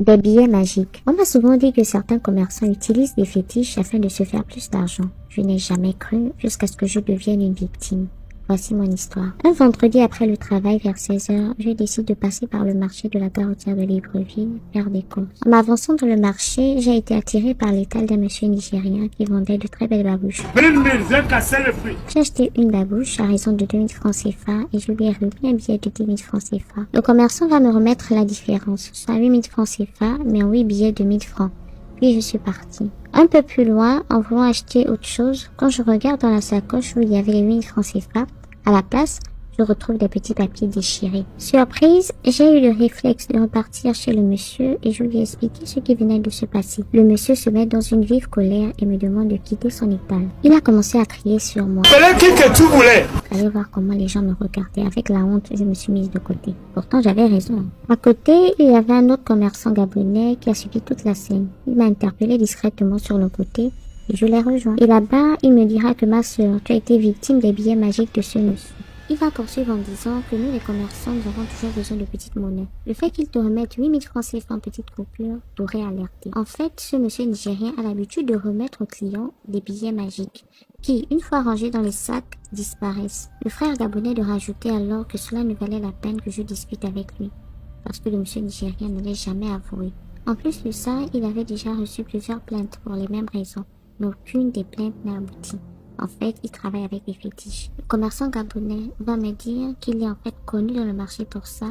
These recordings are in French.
Des billets magiques. On m'a souvent dit que certains commerçants utilisent des fétiches afin de se faire plus d'argent. Je n'ai jamais cru jusqu'à ce que je devienne une victime. Voici mon histoire. Un vendredi après le travail vers 16h, je décide de passer par le marché de la gare routière de Libreville faire des courses. En m'avançant dans le marché, j'ai été attirée par l'étal d'un monsieur nigérien qui vendait de très belles babouches. J'ai acheté une babouche à raison de 2000 francs CFA et je lui ai remis un billet de 10 000 francs CFA. Le commerçant va me remettre la différence, soit 8 000 francs CFA, mais en 8 billets de 1000 francs. Puis je suis partie. Un peu plus loin, en voulant acheter autre chose, quand je regarde dans la sacoche où il y avait les 8 000 francs CFA, à la place, je retrouve des petits papiers déchirés. Surprise, j'ai eu le réflexe de repartir chez le monsieur et je lui ai expliqué ce qui venait de se passer. Le monsieur se met dans une vive colère et me demande de quitter son étal. Il a commencé à crier sur moi. Allez voir comment les gens me regardaient. Avec la honte, je me suis mise de côté. Pourtant, j'avais raison. À côté, il y avait un autre commerçant gabonais qui a suivi toute la scène. Il m'a interpellé discrètement sur le côté et je l'ai rejoint. Et là-bas, il me dira que ma sœur, tu as été victime des billets magiques de ce monsieur. Il va poursuivre en disant que nous, les commerçants, nous avons toujours besoin de petites monnaies. Le fait qu'il te remette 8 000 francs CFA en petites coupures t'aurait alerté. En fait, ce monsieur nigérien a l'habitude de remettre aux clients des billets magiques qui, une fois rangés dans les sacs, disparaissent. Le frère gabonais de rajouter alors que cela ne valait la peine que je discute avec lui, parce que le monsieur nigérien ne l'ait jamais avoué. En plus de ça, il avait déjà reçu plusieurs plaintes pour les mêmes raisons, mais aucune des plaintes n'a abouti. En fait, il travaille avec des fétiches. Le commerçant gabonais va me dire qu'il est en fait connu dans le marché pour ça,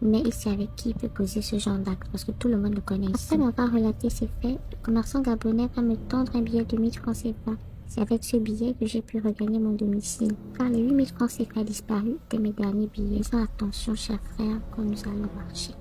mais il sait avec qui il peut poser ce genre d'acte parce que tout le monde le connaît. Après m'avoir relaté ces faits, le commerçant gabonais va me tendre un billet de 1000 francs CFA. C'est avec ce billet que j'ai pu regagner mon domicile. Car les 8 000 francs CFA disparus étaient mes derniers billets. Fais attention, cher frère, quand nous allons marcher.